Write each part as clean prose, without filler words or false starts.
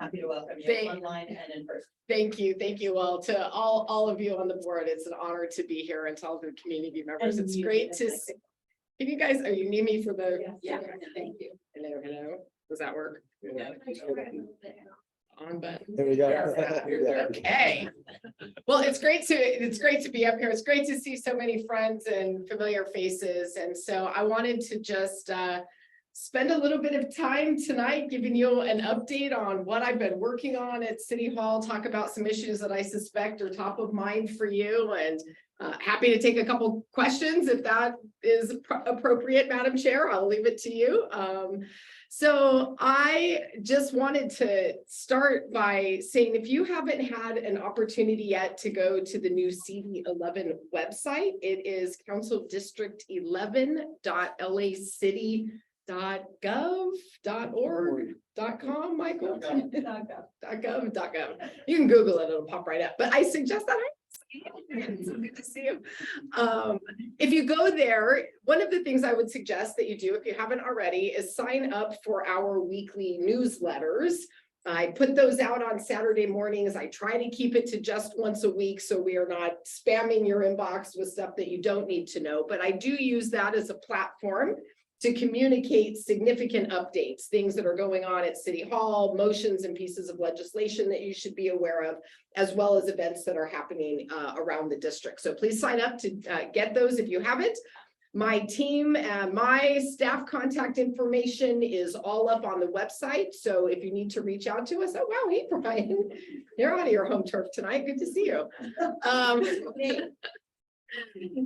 happy to welcome you online and in person. Thank you. Well, to all of you on the board, it's an honor to be here, and to all the community members. And It's you, great to see. Can you guys, you need me for the? Yeah, thank you. Hello. Does that work? On button. There we go. Yes. Okay. Well, it's great to be up here. It's great to see so many friends and familiar faces. And so I wanted to just spend a little bit of time tonight giving you an update on what I've been working on at City Hall, talk about some issues that I suspect are top of mind for you, and happy to take a couple questions if that is appropriate, Madam Chair. I'll leave it to you. So I just wanted to start by saying, if you haven't had an opportunity yet to go to the new CD11 website, it is councildistrict11.lacity.gov.org.com, Michael? .gov. You can Google it, it'll pop right up. But I suggest that it's so good to see you. If you go there, one of the things I would suggest that you do, if you haven't already, is sign up for our weekly newsletters. I put those out on Saturday mornings. I try to keep it to just once a week, so we are not spamming your inbox with stuff that you don't need to know. But I do use that as a platform to communicate significant updates, things that are going on at City Hall, motions and pieces of legislation that you should be aware of, as well as events that are happening around the district. So please sign up to get those if you haven't. My team and my staff contact information is all up on the website. So if you need to reach out to us, oh, wow, hey, Brian, you're out of your home turf tonight. Good to see you.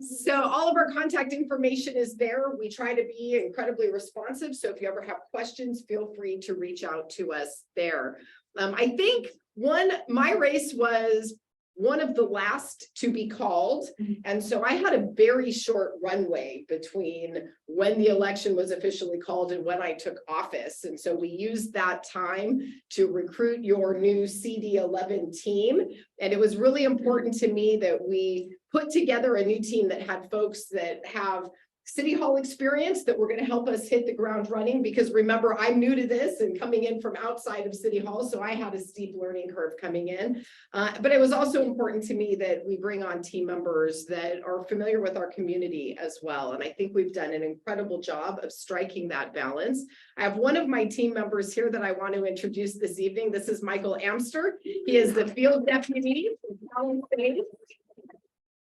So all of our contact information is there. We try to be incredibly responsive. So if you ever have questions, feel free to reach out to us there. I think my race was one of the last to be called. And so I had a very short runway between when the election was officially called and when I took office. And so we used that time to recruit your new CD11 team. And it was really important to me that we put together a new team that had folks that have City Hall experience that were going to help us hit the ground running, because remember, I'm new to this and coming in from outside of City Hall, so I had a steep learning curve coming in. But it was also important to me that we bring on team members that are familiar with our community as well. And I think we've done an incredible job of striking that balance. I have one of my team members here that I want to introduce this evening. This is Michael Amster. He is the field deputy from California.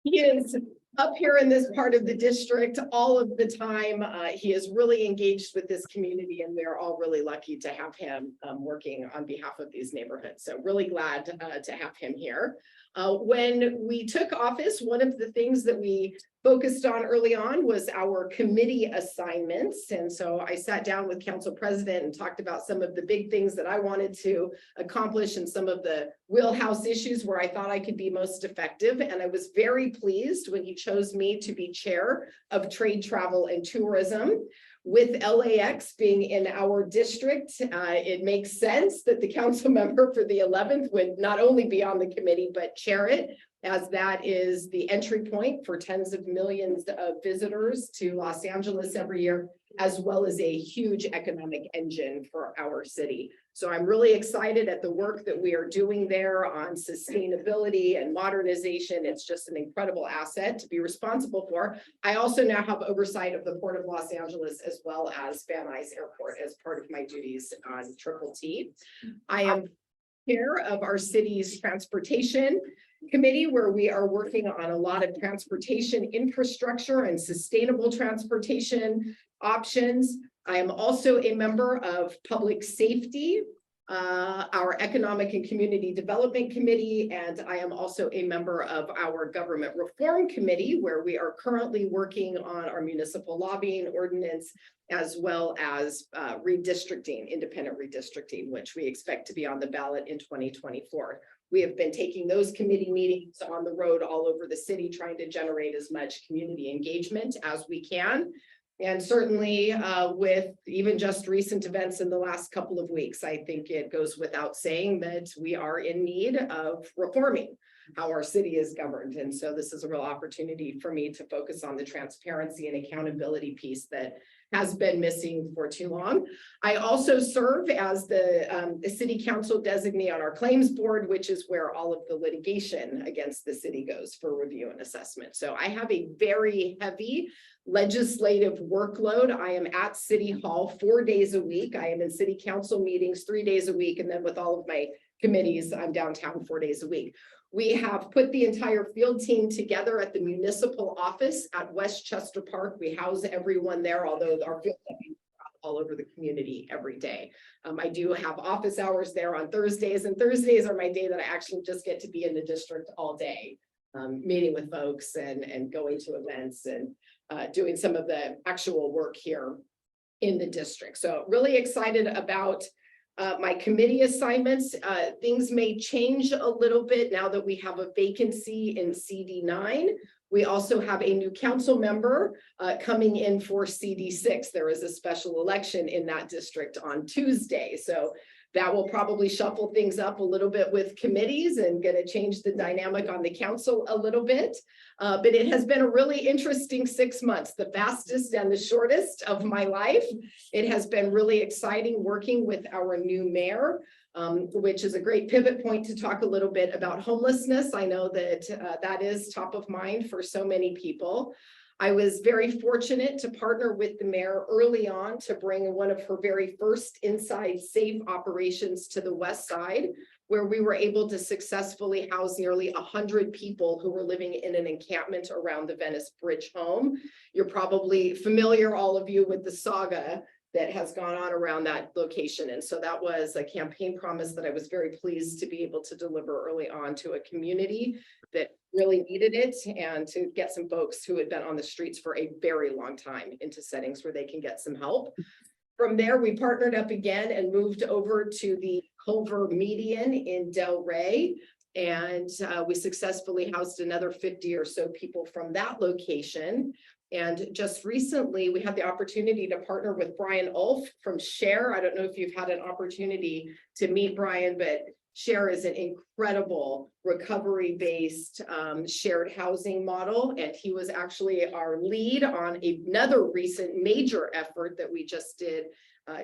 He is up here in this part of the district all of the time. He is really engaged with this community, and we're all really lucky to have him working on behalf of these neighborhoods. So really glad to have him here. When we took office, one of the things that we focused on early on was our committee assignments. And so I sat down with Council President and talked about some of the big things that I wanted to accomplish and some of the wheelhouse issues where I thought I could be most effective. And I was very pleased when he chose me to be chair of Trade, Travel, and Tourism. With LAX being in our district, it makes sense that the council member for the 11th would not only be on the committee, but chair it, as that is the entry point for tens of millions of visitors to Los Angeles every year, as well as a huge economic engine for our city. So I'm really excited at the work that we are doing there on sustainability and modernization. It's just an incredible asset to be responsible for. I also now have oversight of the Port of Los Angeles as well as Van Nuys Airport as part of my duties on Triple T. I am chair of our city's transportation committee, where we are working on a lot of transportation infrastructure and sustainable transportation options. I am also a member of public safety, our economic and community development committee, and I am also a member of our government reform committee, where we are currently working on our municipal lobbying ordinance, as well as redistricting, independent redistricting, which we expect to be on the ballot in 2024. We have been taking those committee meetings on the road all over the city, trying to generate as much community engagement as we can. And certainly with even just recent events in the last couple of weeks, I think it goes without saying that we are in need of reforming. how our city is governed. And so this is a real opportunity for me to focus on the transparency and accountability piece that has been missing for too long. I also serve as the city council designee on our claims board, which is where all of the litigation against the city goes for review and assessment. So I have a very heavy legislative workload. I am at City Hall 4 days a week. I am in city council meetings 3 days a week. And then with all of my committees, I'm downtown 4 days a week. We have put the entire field team together at the municipal office at Westchester Park. We house everyone there, although our field team is all over the community every day. I do have office hours there on Thursdays, and Thursdays are my day that I actually just get to be in the district all day, meeting with folks and going to events and doing some of the actual work here in the district. So really excited about my committee assignments. Things may change a little bit now that we have a vacancy in CD9. We also have a new council member coming in for CD6. There is a special election in that district on Tuesday. So that will probably shuffle things up a little bit with committees and going to change the dynamic on the council a little bit. But it has been a really interesting 6 months, the fastest and the shortest of my life. It has been really exciting working with our new mayor, which is a great pivot point to talk a little bit about homelessness. I know that that is top of mind for so many people. I was very fortunate to partner with the mayor early on to bring one of her very first inside safe operations to the west side, where we were able to successfully house nearly 100 people who were living in an encampment around the Venice Bridge home. You're probably familiar, all of you, with the saga that has gone on around that location. And so that was a campaign promise that I was very pleased to be able to deliver early on to a community that really needed it, and to get some folks who had been on the streets for a very long time into settings where they can get some help. From there, we partnered up again and moved over to the Culver Median in Del Rey. And we successfully housed another 50 or so people from that location. And just recently, we had the opportunity to partner with Brian Ulf from Share. I don't know if you've had an opportunity to meet Brian, but Share is an incredible recovery-based shared housing model. And he was actually our lead on another recent major effort that we just did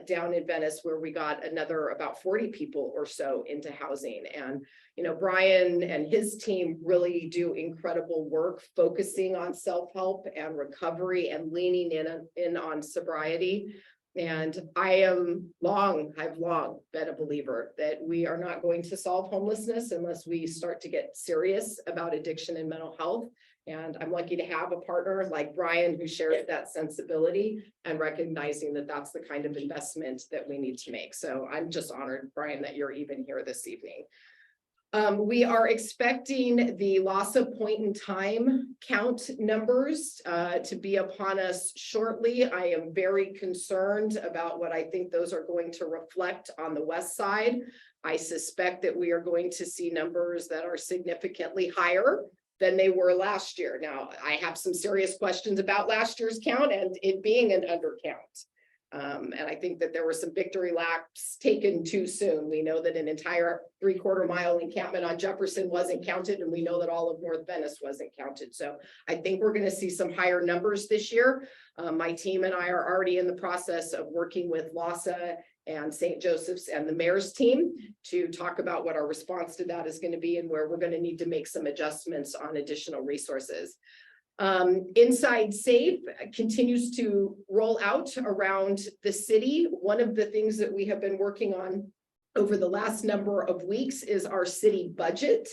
down in Venice, where we got another about 40 people or so into housing. And, you know, Brian and his team really do incredible work focusing on self-help and recovery and leaning in on sobriety. And I've long been a believer that we are not going to solve homelessness unless we start to get serious about addiction and mental health. And I'm lucky to have a partner like Brian who shares that sensibility and recognizing that that's the kind of investment that we need to make. So I'm just honored, Brian, that you're even here this evening. We are expecting the LAHSA point in time count numbers to be upon us shortly. I am very concerned about what I think those are going to reflect on the west side. I suspect that we are going to see numbers that are significantly higher than they were last year. Now, I have some serious questions about last year's count and it being an undercount. And I think that there were some victory laps taken too soon. We know that an entire 3/4 mile encampment on Jefferson wasn't counted, and we know that all of North Venice wasn't counted. So I think we're going to see some higher numbers this year. My team and I are already in the process of working with LAHSA and St. Joseph's and the mayor's team to talk about what our response to that is going to be and where we're going to need to make some adjustments on additional resources. Inside Safe continues to roll out around the city. One of the things that we have been working on over the last number of weeks is our city budget.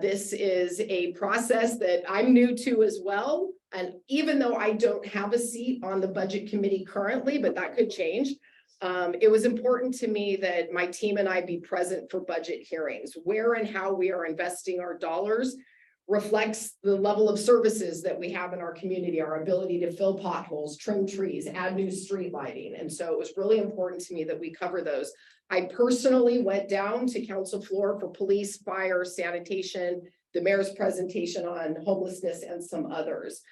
This is a process that I'm new to as well. And even though I don't have a seat on the budget committee currently, but that could change, it was important to me that my team and I be present for budget hearings. Where and how we are investing our dollars reflects the level of services that we have in our community, our ability to fill potholes, trim trees, add new street lighting. And so it was really important to me that we cover those. I personally went down to council floor for police, fire, sanitation, the mayor's presentation on homelessness, and some others.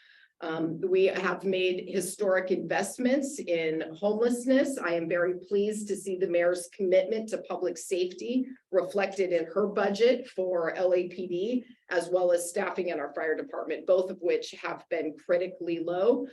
We have made historic investments in homelessness. I am very pleased to see the mayor's commitment to public safety reflected in her budget for LAPD, as well as staffing in our fire department, both of which have been critically low.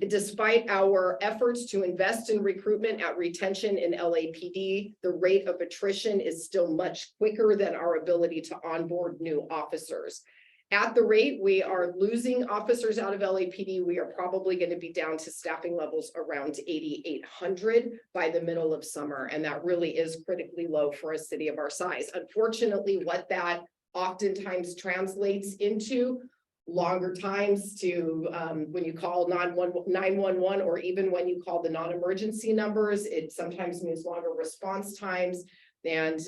Despite our efforts to invest in recruitment at retention in LAPD, the rate of attrition is still much quicker than our ability to onboard new officers. At the rate we are losing officers out of LAPD, we are probably going to be down to staffing levels around 8,800 by the middle of summer. And that really is critically low for a city of our size. Unfortunately, what that oftentimes translates into longer times to when you call 911 or even when you call the non-emergency numbers, it sometimes means longer response times. And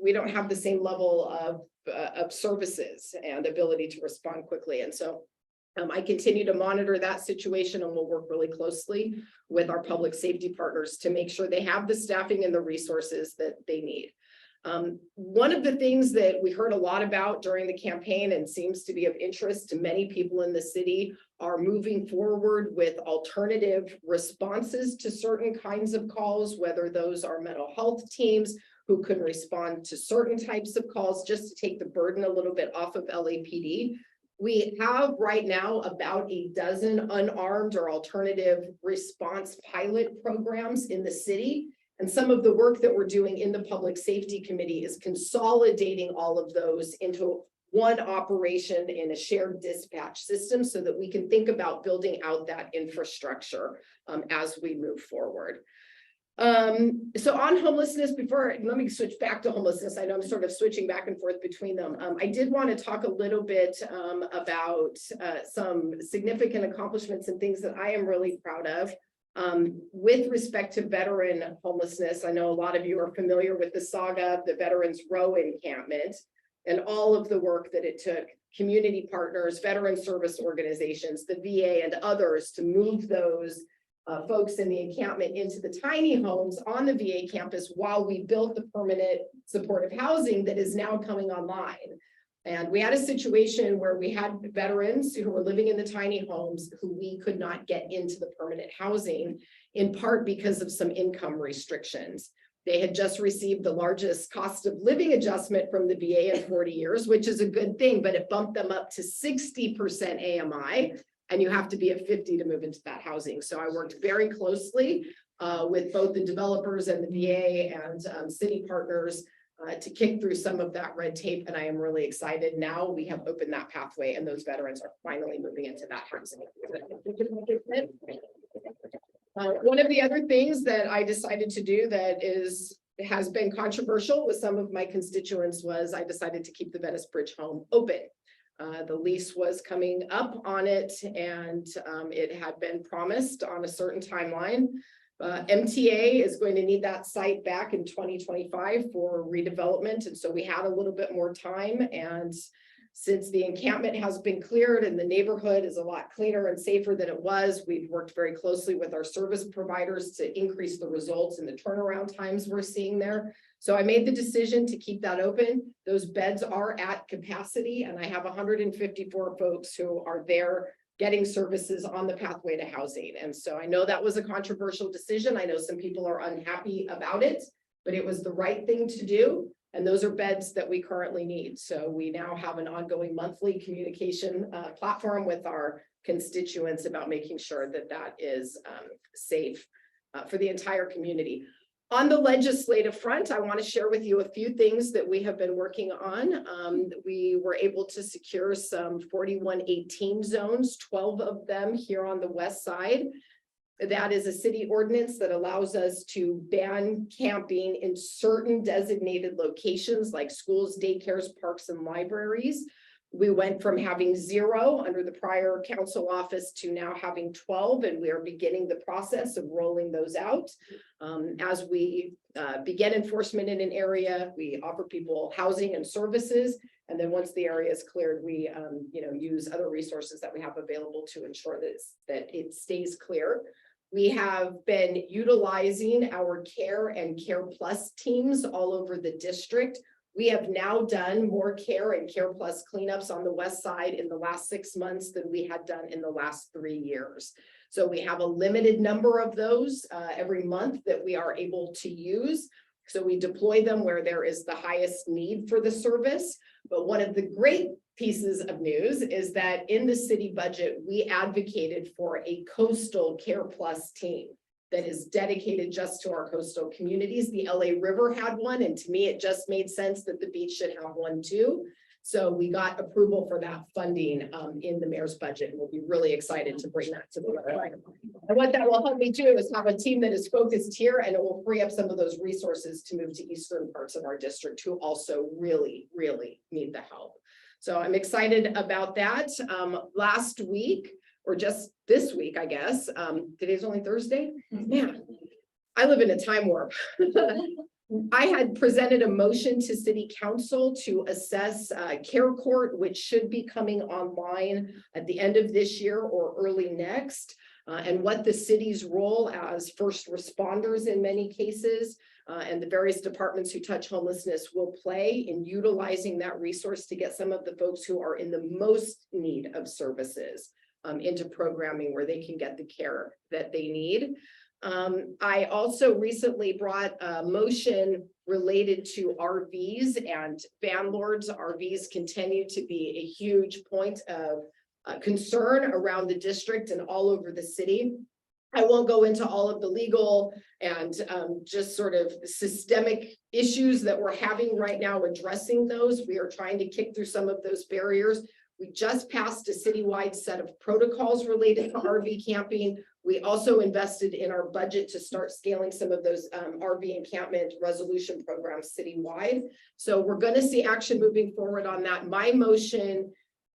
we don't have the same level of services and ability to respond quickly. And so I continue to monitor that situation, and we'll work really closely with our public safety partners to make sure they have the staffing and the resources that they need. One of the things that we heard a lot about during the campaign and seems to be of interest to many people in the city are moving forward with alternative responses to certain kinds of calls, whether those are mental health teams who can respond to certain types of calls, just to take the burden a little bit off of LAPD. We have right now about a dozen unarmed or alternative response pilot programs in the city. And some of the work that we're doing in the Public Safety Committee is consolidating all of those into one operation in a shared dispatch system so that we can think about building out that infrastructure as we move forward. So on homelessness, let me switch back to homelessness. I know I'm sort of switching back and forth between them. I did want to talk a little bit about some significant accomplishments and things that I am really proud of. With respect to veteran homelessness, I know a lot of you are familiar with the saga of the Veterans Row encampment and all of the work that it took community partners, veteran service organizations, the VA and others to move those folks in the encampment into the tiny homes on the VA campus while we built the permanent supportive housing that is now coming online. And we had a situation where we had veterans who were living in the tiny homes who we could not get into the permanent housing, in part because of some income restrictions. They had just received the largest cost of living adjustment from the VA in 40 years, which is a good thing, but it bumped them up to 60% AMI, and you have to be at 50 to move into that housing. So I worked very closely with both the developers and the VA and city partners to kick through some of that red tape, and I am really excited. Now we have opened that pathway, and those veterans are finally moving into that housing. One of the other things that I decided to do that has been controversial with some of my constituents was I decided to keep the Venice Bridge home open. The lease was coming up on it, and it had been promised on a certain timeline. MTA is going to need that site back in 2025 for redevelopment. And so we had a little bit more time. And since the encampment has been cleared and the neighborhood is a lot cleaner and safer than it was, we've worked very closely with our service providers to increase the results and the turnaround times we're seeing there. So I made the decision to keep that open. Those beds are at capacity, and I have 154 folks who are there getting services on the pathway to housing. And so I know that was a controversial decision. I know some people are unhappy about it, but it was the right thing to do. And those are beds that we currently need. So we now have an ongoing monthly communication platform with our constituents about making sure that that is safe for the entire community. On the legislative front, I want to share with you a few things that we have been working on. We were able to secure some 4118 zones, 12 of them here on the west side. That is a city ordinance that allows us to ban camping in certain designated locations like schools, daycares, parks, and libraries. We went from having 0 under the prior council office to now having 12, and we are beginning the process of rolling those out. As we begin enforcement in an area, we offer people housing and services, and then once the area is cleared, we use other resources that we have available to ensure that it stays clear. We have been utilizing our Care and Care Plus teams all over the district. We have now done more care and Care Plus cleanups on the west side in the last 6 months than we had done in the last 3 years. So we have a limited number of those every month that we are able to use. So we deploy them where there is the highest need for the service. But one of the great pieces of news is that in the city budget, we advocated for a coastal Care Plus team that is dedicated just to our coastal communities. The LA River had one, and to me, it just made sense that the beach should have one too. So we got approval for that funding in the mayor's budget. We'll be really excited to bring that to the website. And what that will help me do is have a team that is focused here, and it will free up some of those resources to move to eastern parts of our district who also really, really need the help. So I'm excited about that. Last week, or just this week, I guess. Today's only Thursday. Man, I live in a time warp. I had presented a motion to City Council to assess Care Court, which should be coming online at the end of this year or early next, and what the city's role as first responders in many cases, and the various departments who touch homelessness will play in utilizing that resource to get some of the folks who are in the most need of services into programming where they can get the care that they need. I also recently brought a motion related to RVs and van lords. RVs continue to be a huge point of concern around the district and all over the city. I won't go into all of the legal and just sort of systemic issues that we're having right now addressing those. We are trying to kick through some of those barriers. We just passed a citywide set of protocols related to RV camping. We also invested in our budget to start scaling some of those RV encampment resolution programs citywide. So we're going to see action moving forward on that. My motion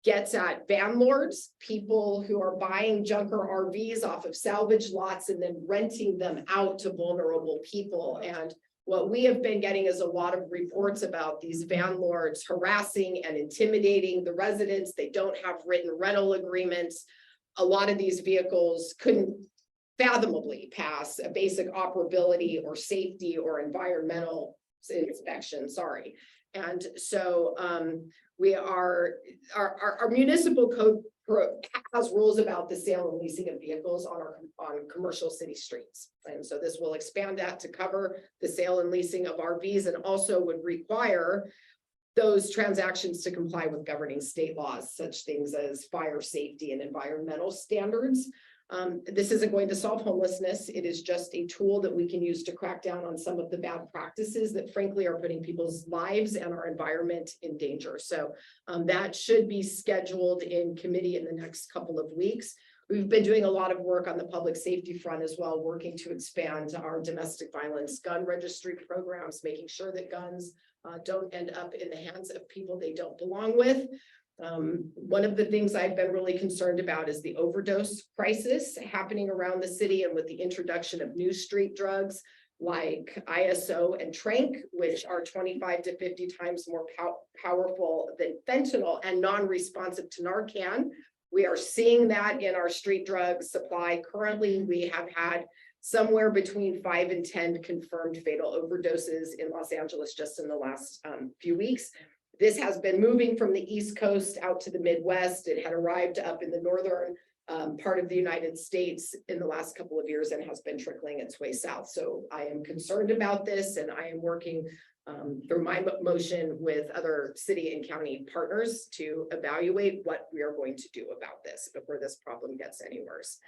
gets at van lords, people who are buying junker RVs off of salvage lots and then renting them out to vulnerable people. And what we have been getting is a lot of reports about these van lords harassing and intimidating the residents. They don't have written rental agreements. A lot of these vehicles couldn't fathomably pass a basic operability or safety or environmental inspection, sorry. And so we are, our municipal code has rules about the sale and leasing of vehicles on commercial city streets. And so this will expand that to cover the sale and leasing of RVs, and also would require those transactions to comply with governing state laws, such things as fire safety and environmental standards. This isn't going to solve homelessness. It is just a tool that we can use to crack down on some of the bad practices that frankly are putting people's lives and our environment in danger. So that should be scheduled in committee in the next couple of weeks. We've been doing a lot of work on the public safety front as well, working to expand our domestic violence gun registry programs, making sure that guns don't end up in the hands of people they don't belong with. One of the things I've been really concerned about is the overdose crisis happening around the city, and with the introduction of new street drugs like ISO and Trank, which are 25 to 50 times more powerful than fentanyl and non-responsive to Narcan. We are seeing that in our street drug supply. Currently, we have had somewhere between 5 and 10 confirmed fatal overdoses in Los Angeles just in the last few weeks. This has been moving from the East Coast out to the Midwest. It had arrived up in the northern part of the United States in the last couple of years and has been trickling its way south. So I am concerned about this, and I am working through my motion with other city and county partners to evaluate what we are going to do about this before this problem gets any worse.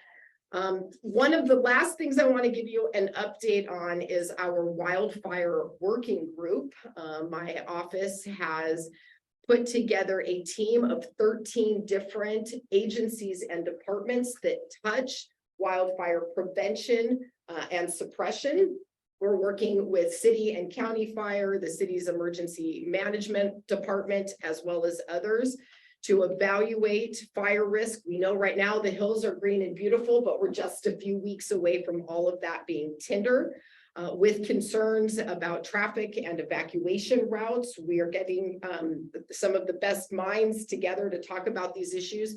One of the last things I want to give you an update on is our wildfire working group. My office has put together a team of 13 different agencies and departments that touch wildfire prevention and suppression. We're working with city and county fire, the city's emergency management department, as well as others, to evaluate fire risk. We know right now the hills are green and beautiful, but we're just a few weeks away from all of that being tinder. With concerns about traffic and evacuation routes, we are getting some of the best minds together to talk about these issues.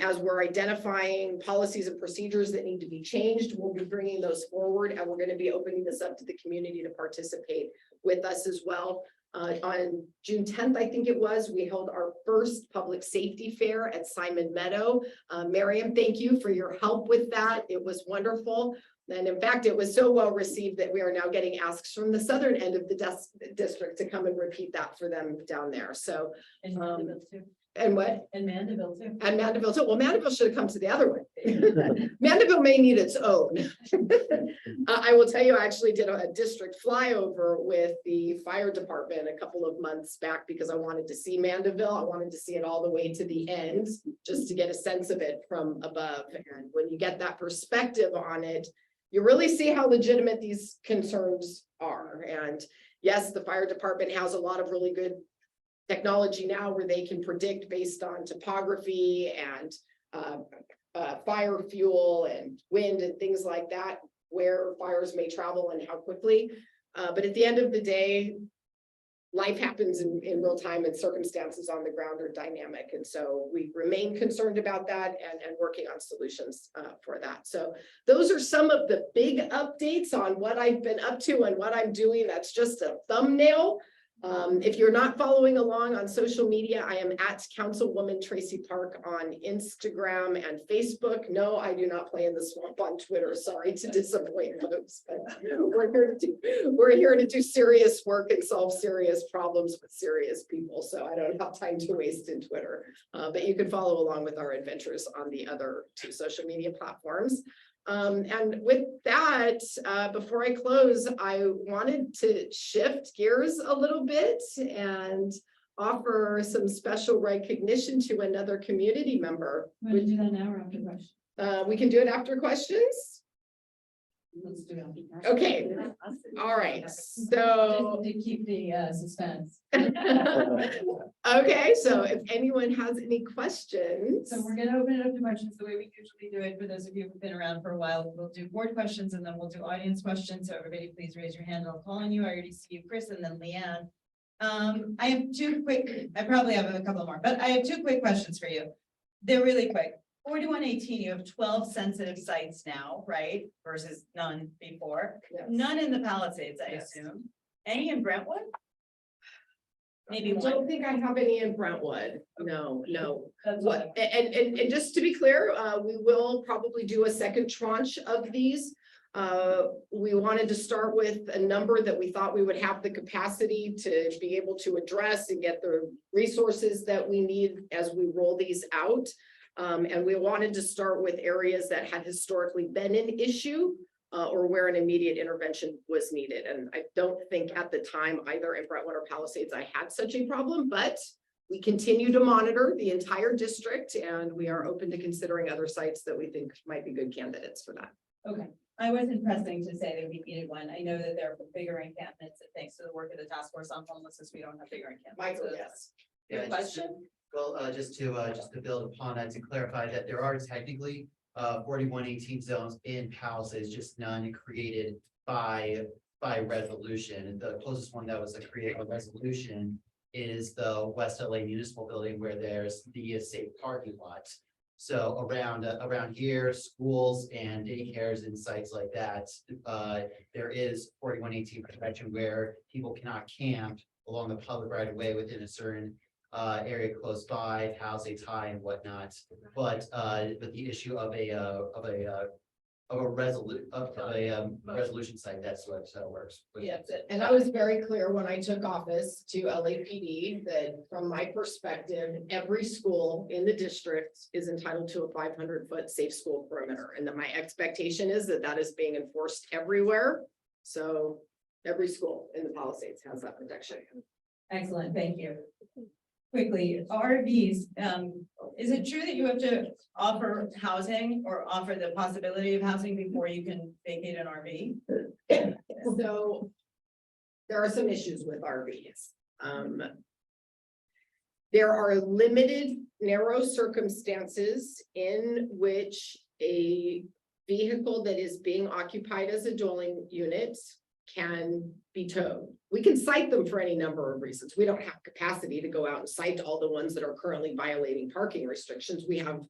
As we're identifying policies and procedures that need to be changed, we'll be bringing those forward, and we're going to be opening this up to the community to participate with us as well. On June 10th, I think it was, we held our first public safety fair at Simon Meadow. Miriam, thank you for your help with that. It was wonderful. And in fact, it was so well received that we are now getting asks from the southern end of the district to come and repeat that for them down there. So, And Mandeville too. and what? And Mandeville too. And Mandeville too. Well, Mandeville should have come to the other one. Mandeville may need its own. I will tell you, I actually did a district flyover with the fire department a couple of months back because I wanted to see Mandeville. I wanted to see it all the way to the end, just to get a sense of it from above. And when you get that perspective on it, you really see how legitimate these concerns are. And yes, the fire department has a lot of really good technology now where they can predict based on topography and fire fuel and wind and things like that, where fires may travel and how quickly. But at the end of the day, life happens in real time and circumstances on the ground are dynamic. And so we remain concerned about that and working on solutions for that. So those are some of the big updates on what I've been up to and what I'm doing. That's just a thumbnail. If you're not following along on social media, I am at Councilwoman Traci Park on Instagram and Facebook. No, I do not play in the swamp on Twitter. Sorry to disappoint folks, but we're here to do serious work and solve serious problems with serious people. So I don't have time to waste in Twitter, but you can follow along with our adventures on the other two social media platforms. And with that, before I close, I wanted to shift gears a little bit and offer some special recognition to another community member. Want to do that now or after questions? We can do it after questions. Let's do it. Okay. All right. So to keep the suspense. okay, so if anyone has any questions. So we're gonna open it up to questions the way we usually do it. For those of you who've been around for a while, we'll do board questions and then we'll do audience questions. So everybody please raise your hand. I'll call on you. I already see you, Chris, and then Leanne. I have two quick, I probably have a couple more, but I have two quick questions for you. They're really quick. 4118, you have 12 sensitive sites now, right? Versus none before. Yes. None in the Palisades, I Yes. assume. Any in Brentwood? Maybe I one. don't think I have any in Brentwood. No. That's What, and just to be clear, we will probably do a second tranche of these. We wanted to start with a number that we thought we would have the capacity to be able to address and get the resources that we need as we roll these out. And we wanted to start with areas that had historically been an issue or where an immediate intervention was needed. And I don't think at the time either in Brentwood or Palisades I had such a problem, but we continue to monitor the entire district and we are open to considering other sites that we think might be good candidates for that. Okay, I wasn't pressing to say that we needed one. I know that there are bigger encampments and thanks to the work of the task force on homelessness, we don't have bigger encampments. Michael, So yes. Your Yeah, question? Well, just to build upon that, to clarify that there are technically 4118 zones in Palisades, just none created by resolution. And the closest one that was created by resolution is the West LA Municipal Building where there's the safe parking lot. So around here, schools and daycares and sites like that, there is 4118 protection where people cannot camp along the public right of way within a certain area close by, Palisades High and whatnot. But the issue of a resolution site, that's what it works. Yes, and I was very clear when I took office to LAPD that from my perspective, every school in the district is entitled to a 500-foot safe school perimeter. And that my expectation is that that is being enforced everywhere. So every school in the Palisades has that protection. Excellent, thank you. Quickly, RVs, is it true that you have to offer housing or offer the possibility of housing before you can vacate an RV? So there are some issues with RVs. There are limited, narrow circumstances in which a vehicle that is being occupied as a dwelling unit can be towed. We can cite them for any number of reasons. We don't have capacity to go out and cite all the ones that are currently violating parking restrictions. We have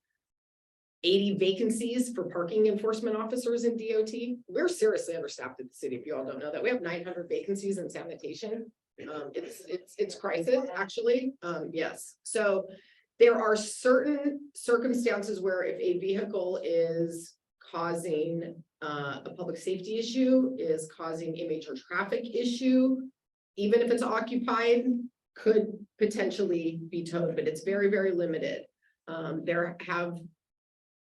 80 vacancies for parking enforcement officers in DOT. We're seriously understaffed at the city, if you all don't know that. We have 900 vacancies in sanitation. It's crisis, actually. Yes. So there are certain circumstances where if a vehicle is causing a public safety issue, is causing a major traffic issue, even if it's occupied, could potentially be towed, but it's very, very limited. There have,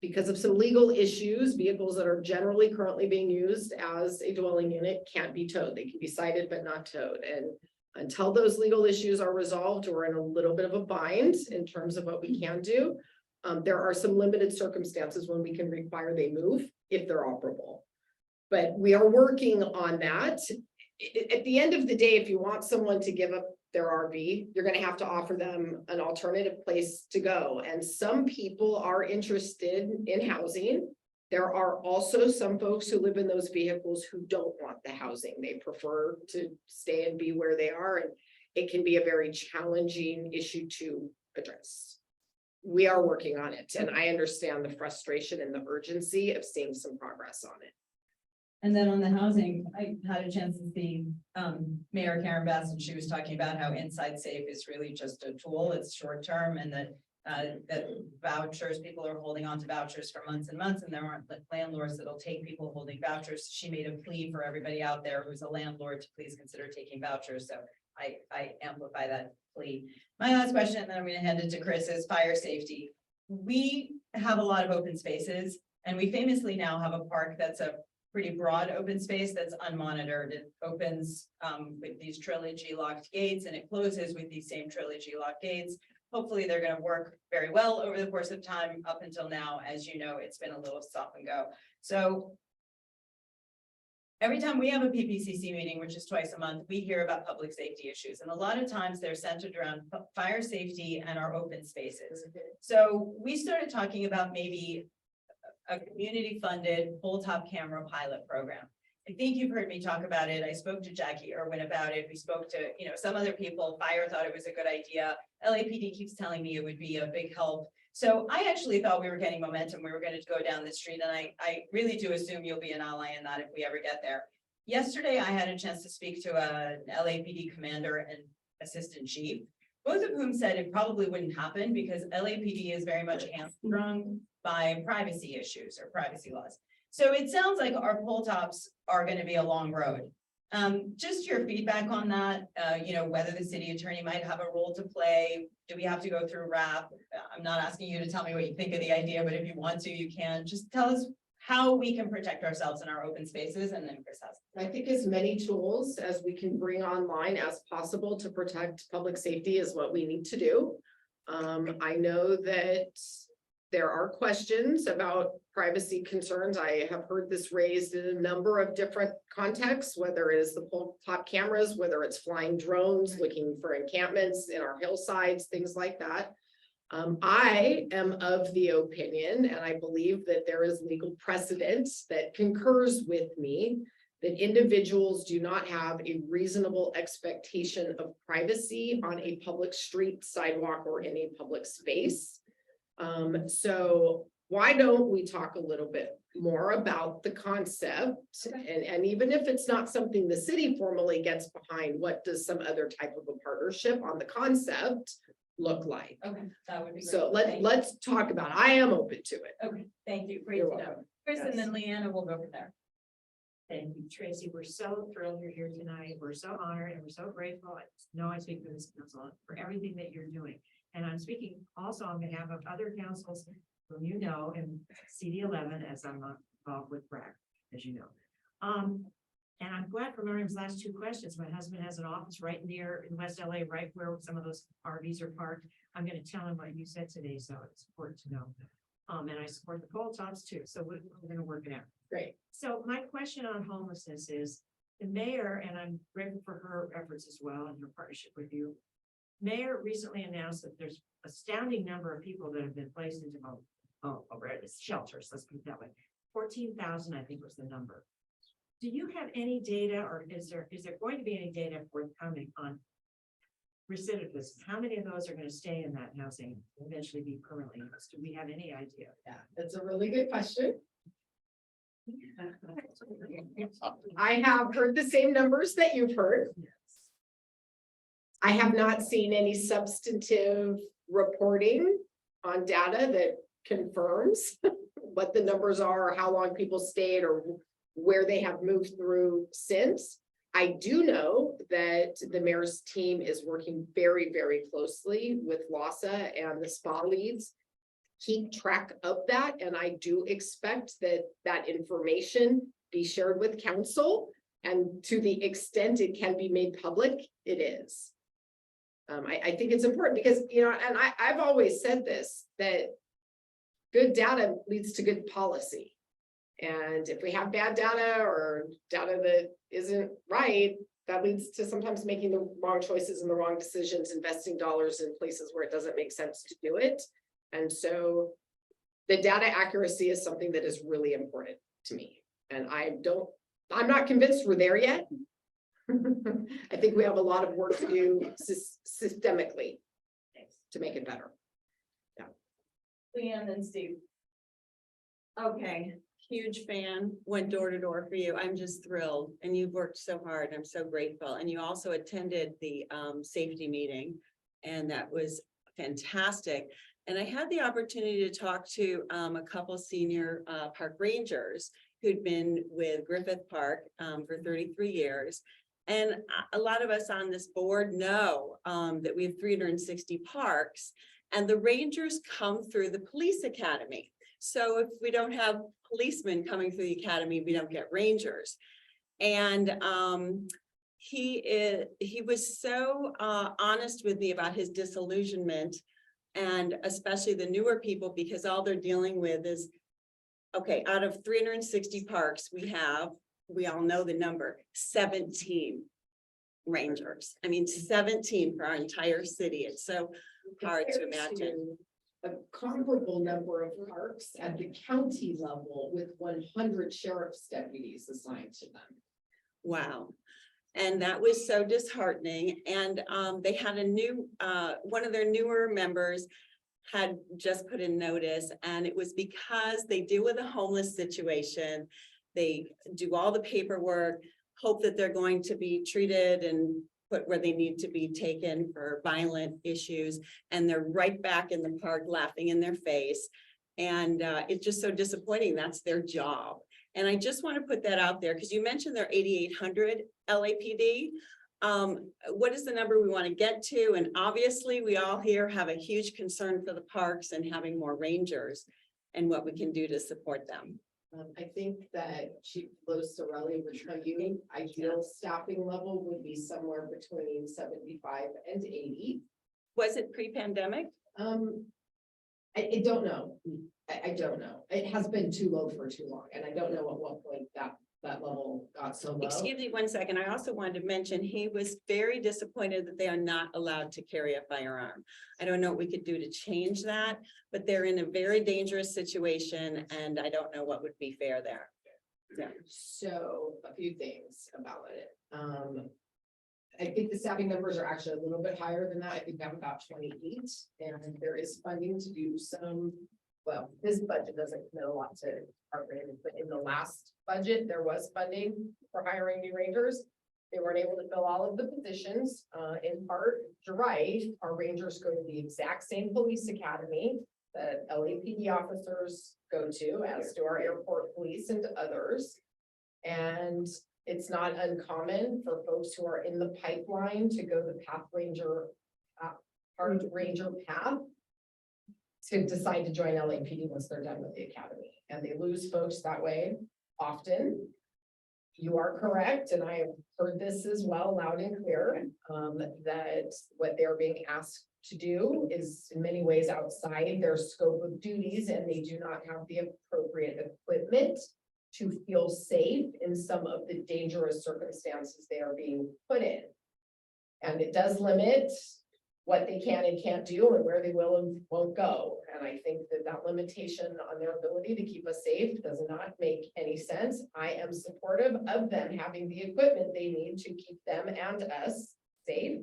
because of some legal issues, vehicles that are generally currently being used as a dwelling unit can't be towed. They can be cited but not towed. And until those legal issues are resolved, we're in a little bit of a bind in terms of what we can do. There are some limited circumstances when we can require they move if they're operable. But we are working on that. At the end of the day, if you want someone to give up their RV, you're going to have to offer them an alternative place to go. And some people are interested in housing. There are also some folks who live in those vehicles who don't want the housing. They prefer to stay and be where they are. And it can be a very challenging issue to address. We are working on it, and I understand the frustration and the urgency of seeing some progress on it. And then on the housing, I had a chance to see Mayor Karen Bass, and she was talking about how Inside Safe is really just a tool. It's short term, and that vouchers, people are holding on to vouchers for months and months, and there aren't landlords that'll take people holding vouchers. She made a plea for everybody out there who's a landlord to please consider taking vouchers. So I amplify that plea. My last question, and then I'm going to hand it to Chris, is fire safety. We have a lot of open spaces, and we famously now have a park that's a pretty broad open space that's unmonitored. It opens with these trilogy locked gates, and it closes with these same trilogy locked gates. Hopefully they're going to work very well over the course of time. Up until now, as you know, it's been a little stop and go. So every time we have a PPCC meeting, which is twice a month, we hear about public safety issues. And a lot of times they're centered around fire safety and our open spaces. So we started talking about maybe a community funded full top camera pilot program. I think you've heard me talk about it. I spoke to Jackie Irwin about it. We spoke to, some other people. Fire thought it was a good idea. LAPD keeps telling me it would be a big help. So I actually thought we were getting momentum. We were going to go down the street, and I really do assume you'll be an ally in that if we ever get there. Yesterday, I had a chance to speak to an LAPD commander and assistant chief, both of whom said it probably wouldn't happen because LAPD is very much hamstrung by privacy issues or privacy laws. So it sounds like our pole tops are going to be a long road. Just your feedback on that, whether the city attorney might have a role to play. Do we have to go through RAP? I'm not asking you to tell me what you think of the idea, but if you want to, you can. Just tell us how we can protect ourselves in our open spaces, and then Chris has. I think as many tools as we can bring online as possible to protect public safety is what we need to do. I know that there are questions about privacy concerns. I have heard this raised in a number of different contexts, whether it is the pole top cameras, whether it's flying drones, looking for encampments in our hillsides, things like that. I am of the opinion, and I believe that there is legal precedent that concurs with me, that individuals do not have a reasonable expectation of privacy on a public street, sidewalk, or any public space. So why don't we talk a little bit more about the concept? Okay. And even if it's not something the city formally gets behind, what does some other type of a partnership on the concept look like? Okay, that would be great. So let's talk about it. I am open to it. Okay, thank you. Great to know. Chris, and then Leanna will go from there. Thank you, Tracy. We're so thrilled you're here tonight. We're so honored and we're so grateful. I know I speak for this council for everything that you're doing. And I'm speaking also on behalf of other councils whom you know in CD 11, as I'm not involved with BRAC, as you know. And I'm glad for Miriam's last two questions. My husband has an office right near in West LA, right where some of those RVs are parked. I'm going to tell him what you said today, so it's important to know. And I support the pole tops too, so we're going to work it out. Great. So my question on homelessness is the mayor, and I'm grateful for her efforts as well and her partnership with you. Mayor recently announced that there's an astounding number of people that have been placed into shelters, let's put it that way. 14,000, I think, was the number. Do you have any data, or is there going to be any data forthcoming on recidivism? How many of those are going to stay in that housing and eventually be permanently housed? Do we have any idea? Yeah, that's a really good question. I have heard the same numbers that you've heard. I have not seen any substantive reporting on data that confirms what the numbers are, or how long people stayed, or where they have moved through since. I do know that the mayor's team is working very, very closely with LASA and the spa leads. Keep track of that, and I do expect that that information be shared with council, and to the extent it can be made public, it is. I think it's important because, you know, and I've always said this, that good data leads to good policy. And if we have bad data or data that isn't right, that leads to sometimes making the wrong choices and the wrong decisions, investing dollars in places where it doesn't make sense to do it. And so the data accuracy is something that is really important to me. And I'm not convinced we're there yet. I think we have a lot of work to do systemically to make it better. Leanne and Steve. Okay, huge fan, went door to door for you. I'm just thrilled. And you've worked so hard. I'm so grateful. And you also attended the safety meeting, and that was fantastic. And I had the opportunity to talk to a couple senior park rangers who'd been with Griffith Park for 33 years. And a lot of us on this board know that we have 360 parks, and the rangers come through the police academy. So if we don't have policemen coming through the academy, we don't get rangers. And he was so honest with me about his disillusionment, and especially the newer people, because all they're dealing with is, okay, out of 360 parks we all know the number, 17 rangers. I mean, 17 for our entire city. It's so hard to imagine. A comparable number of parks at the county level with 100 sheriff's deputies assigned to them. Wow. And that was so disheartening. And they had a new, one of their newer members had just put in notice, and it was because they deal with a homeless situation. They do all the paperwork, hope that they're going to be treated and put where they need to be taken for violent issues. And they're right back in the park laughing in their face. And it's just so disappointing. That's their job. And I just want to put that out there because you mentioned they're 8,800 LAPD. What is the number we want to get to? And obviously we all here have a huge concern for the parks and having more rangers and what we can do to support them. I think that Chief Los Sorelli would tell you, ideal staffing level would be somewhere between 75 and 80. Was it pre-pandemic? I don't know. I don't know. It has been too low for too long, and I don't know at what point that level got so low. Excuse me 1 second. I also wanted to mention he was very disappointed that they are not allowed to carry a firearm. I don't know what we could do to change that, but they're in a very dangerous situation, and I don't know what would be fair there. Yeah. So a few things about it. I think the staffing numbers are actually a little bit higher than that. I think we have about 28, and there is funding to do some. Well, this budget doesn't commit a lot to park rangers, but in the last budget, there was funding for hiring new rangers. They weren't able to fill all of the positions, in part. You're right, our rangers go to the exact same police academy that LAPD officers go to, as do our airport police and others. And it's not uncommon for folks who are in the pipeline to go the park ranger path to decide to join LAPD once they're done with the academy, and they lose folks that way often. You are correct, and I have heard this as well loud and clear, that what they're being asked to do is in many ways outside their scope of duties, and they do not have the appropriate equipment to feel safe in some of the dangerous circumstances they are being put in. And it does limit what they can and can't do and where they will and won't go. And I think that that limitation on their ability to keep us safe does not make any sense. I am supportive of them having the equipment they need to keep them and us safe.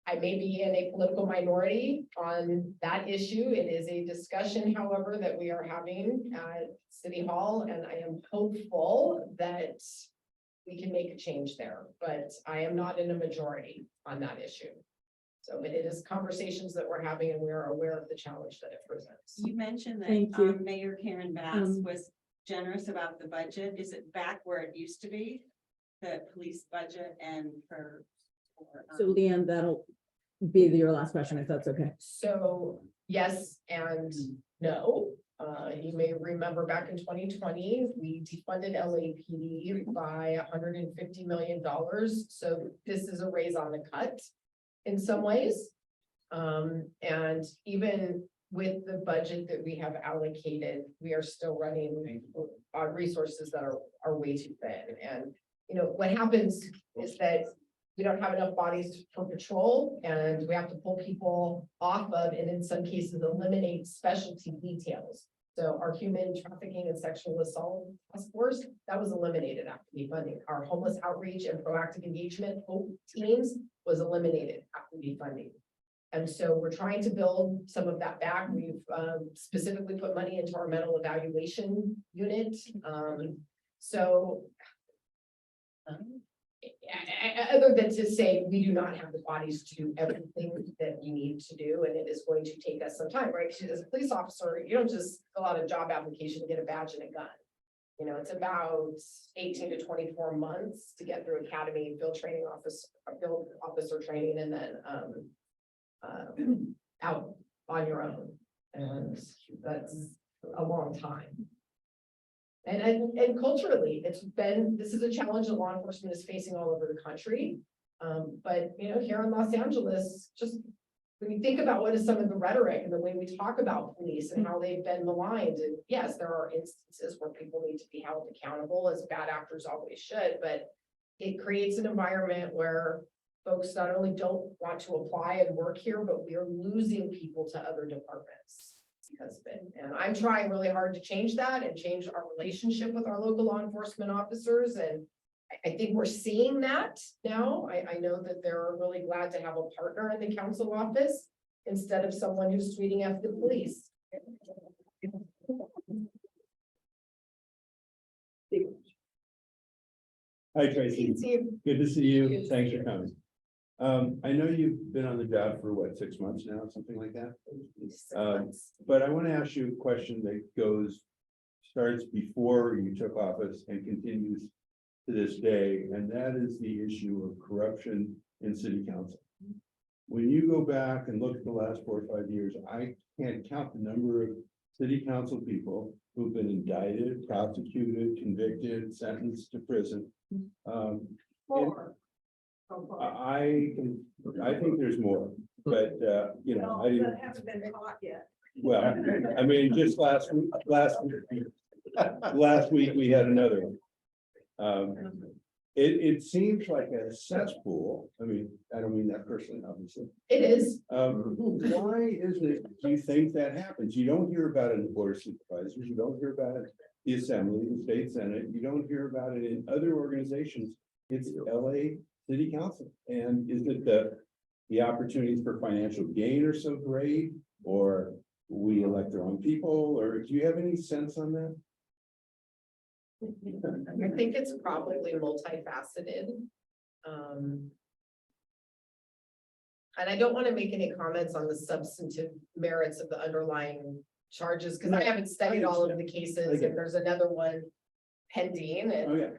I may be in a political minority on that issue. It is a discussion, however, that we are having at City Hall, and I am hopeful that we can make a change there, but I am not in a majority on that issue. So it is conversations that we're having, and we are aware of the challenge that it presents. You mentioned Thank that you. Mayor Karen Bass Um, was generous about the budget. Is it back where it used to be? The police budget and So Leanne, that'll be your last question, if that's okay. So yes and no. You may remember back in 2020, we defunded LAPD by $150 million. So this is a raise on the cut in some ways. And even with the budget that we have allocated, we are still running on resources that are way too thin. And, you know, what happens is that we don't have enough bodies for patrol, and we have to pull people off of, and in some cases eliminate specialty details. So our human trafficking and sexual assault task force, that was eliminated after defunding. Our homeless outreach and proactive engagement HOPE teams was eliminated after defunding. And so we're trying to build some of that back. We've specifically put money into our mental evaluation unit. Other than to say, we do not have the bodies to do everything that we need to do, and it is going to take us some time, right? Because as a police officer, you don't just fill out a job application to get a badge and a gun. You know, it's about 18 to 24 months to get through academy, field officer training, and then out on your own. And that's a long time. And culturally, this is a challenge that law enforcement is facing all over the country. But, you know, here in Los Angeles, just when you think about what is some of the rhetoric and the way we talk about police and how they've been maligned, and yes, there are instances where people need to be held accountable, as bad actors always should, but it creates an environment where folks not only don't want to apply and work here, but we are losing people to other departments because of it. And I'm trying really hard to change that and change our relationship with our local law enforcement officers. And I think we're seeing that now. I know that they're really glad to have a partner in the council office instead of someone who's tweeting at the police. Hi Tracy, Steve. good to see you. Thanks for coming. I know you've been on the job for what, 6 months now, something like that? But I want to ask you a question that starts before you took office and continues to this day, and that is the issue of corruption in city council. When you go back and look at the last 4 or 5 years, I can't count the number of city council people who've been indicted, prosecuted, convicted, sentenced to prison. I think there's more, but you know, I didn't. Haven't been caught yet. Well, I mean, just last week we had another one. It seems like a cesspool. I mean, I don't mean that personally, obviously. It is. Why is it, do you think that happens? You don't hear about it in the board of supervisors. You don't hear about it in the assembly, the state senate. You don't hear about it in other organizations. It's LA City Council. And is it the opportunities for financial gain are so great, or we elect our own people, or do you have any sense on that? I think it's probably multifaceted. And I don't want to make any comments on the substantive merits of the underlying charges, because I haven't studied all of the cases, and there's another one pending. And, Oh, yeah.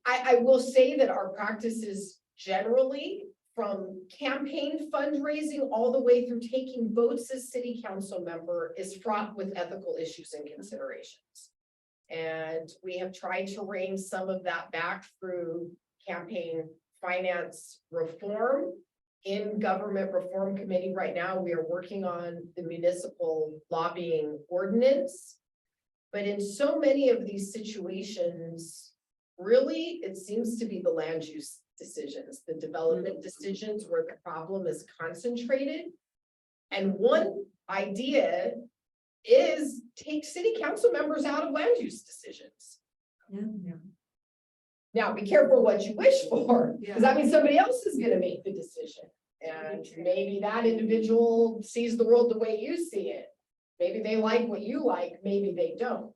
I will say that our practices generally, from campaign fundraising all the way through taking votes as city council member, is fraught with ethical issues and considerations. And we have tried to rein some of that back through campaign finance reform. In government reform committee right now, we are working on the municipal lobbying ordinance. But in so many of these situations, really, it seems to be the land use decisions, the development decisions where the problem is concentrated. And one idea is take city council members out of land use decisions. Now, be careful what you wish for, because that means somebody else is going to make the decision. And maybe that individual sees the world the way you see it. Maybe they like what you like, maybe they don't.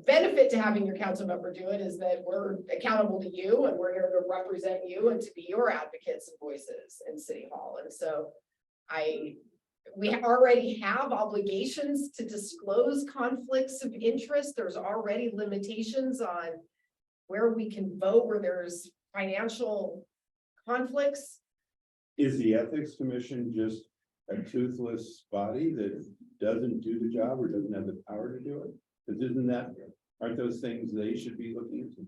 benefit to having your council member do it is that we're accountable to you and we're here to represent you and to be your advocates and voices in City Hall. And so we already have obligations to disclose conflicts of interest. There's already limitations on where we can vote, where there's financial conflicts. Is the Ethics Commission just a toothless body that doesn't do the job or doesn't have the power to do it? Because aren't those things they should be looking into?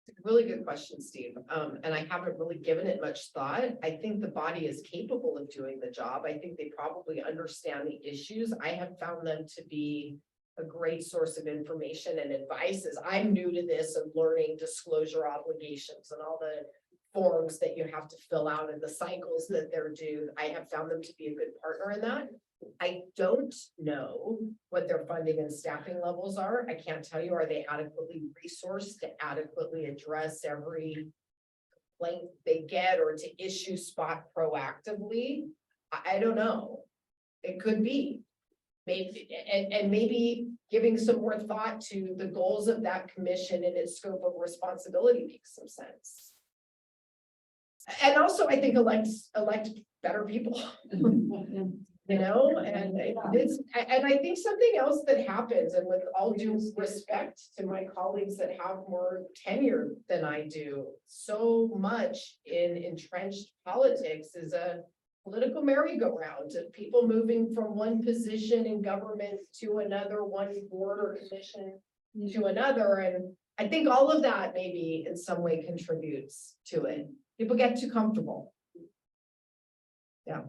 It's a really good question, Steve. And I haven't really given it much thought. I think the body is capable of doing the job. I think they probably understand the issues. I have found them to be a great source of information and advice as I'm new to this and learning disclosure obligations and all the forms that you have to fill out and the cycles that they're due. I have found them to be a good partner in that. I don't know what their funding and staffing levels are. I can't tell you, are they adequately resourced to adequately address every complaint they get or to issue spot proactively? I don't know. It could be. Maybe, and maybe giving some more thought to the goals of that commission and its scope of responsibility makes some sense. And also, I think elect better people. You know, and I think something else that happens, and with all due respect to my colleagues that have more tenure than I do, so much in entrenched politics is a political merry-go-round of people moving from one position in government to another, one board or commission to another. And I think all of that maybe in some way contributes to it. People get too comfortable. Yeah.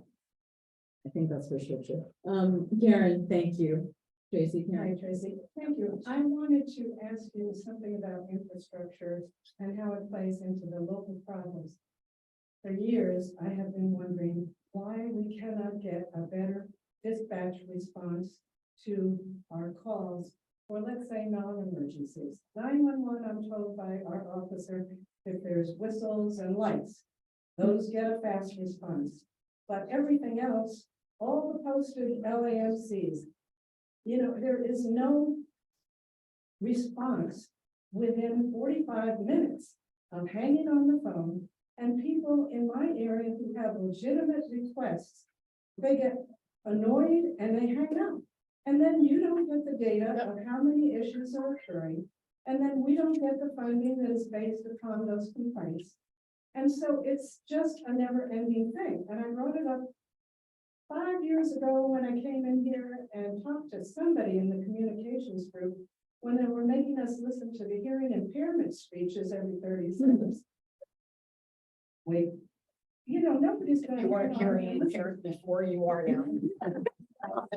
I think that's for sure too. Karen, thank you. Tracy, Hi, Tracy. Thank you. I wanted to ask you something about infrastructure and how it plays into the local problems. For years, I have been wondering why we cannot get a better dispatch response to our calls for, let's say, non-emergencies. 911, I'm told by our officer, if there's whistles and lights, those get a fast response. But everything else, all the posted LAFCs, you know, there is no response within 45 minutes of hanging on the phone. And people in my area who have legitimate requests, they get annoyed and they hang up. And then you don't get the data of how many issues are occurring. And then we don't get the funding that is based upon those complaints. And so it's just a never-ending thing. And I brought it up 5 years ago when I came in here and talked to somebody in the communications group when they were making us listen to the hearing impairment speeches every 30 seconds. Wait, you know, nobody's going to. You weren't hearing impaired before, you are now.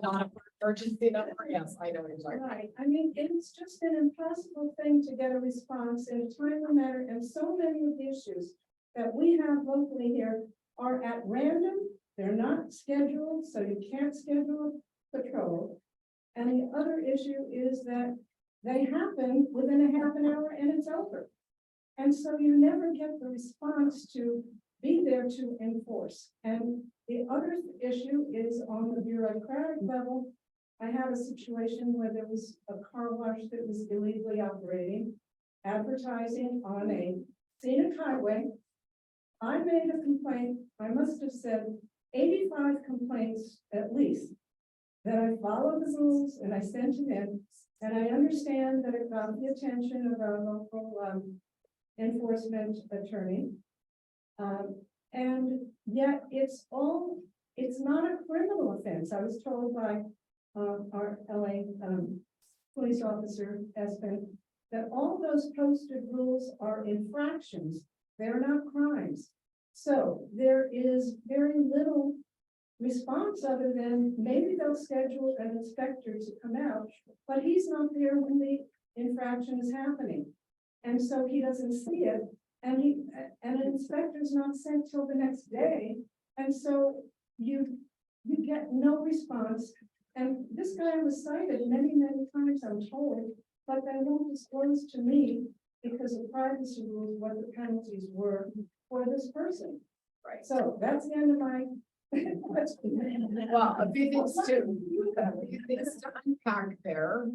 Not emergency number, yes, I know what you're talking about. Right, I mean, it's just an impossible thing to get a response in a timely manner, and so many of the issues that we have locally here are at random. They're not scheduled, so you can't schedule patrol. And the other issue is that they happen within a half an hour and it's over. And so you never get the response to be there to enforce. And the other issue is on the bureaucratic level. I had a situation where there was a car wash that was illegally operating, advertising on a scenic highway. I made a complaint. I must have said 85 complaints at least, that I followed the rules and I sent them in. And I understand that it got the attention of our local enforcement attorney. And yet it's not a criminal offense. I was told by our LA police officer, Espen, that all those posted rules are infractions. They're not crimes. So there is very little response other than maybe they'll schedule an inspector to come out, but he's not there when the infraction is happening. And so he doesn't see it, and an inspector's not sent till the next day. And so you get no response. And this guy was cited many, many times, I'm told, but they won't disclose to me because of privacy rules what the penalties were for this person. Right. So that's the end of my Well, a few things to unpack there,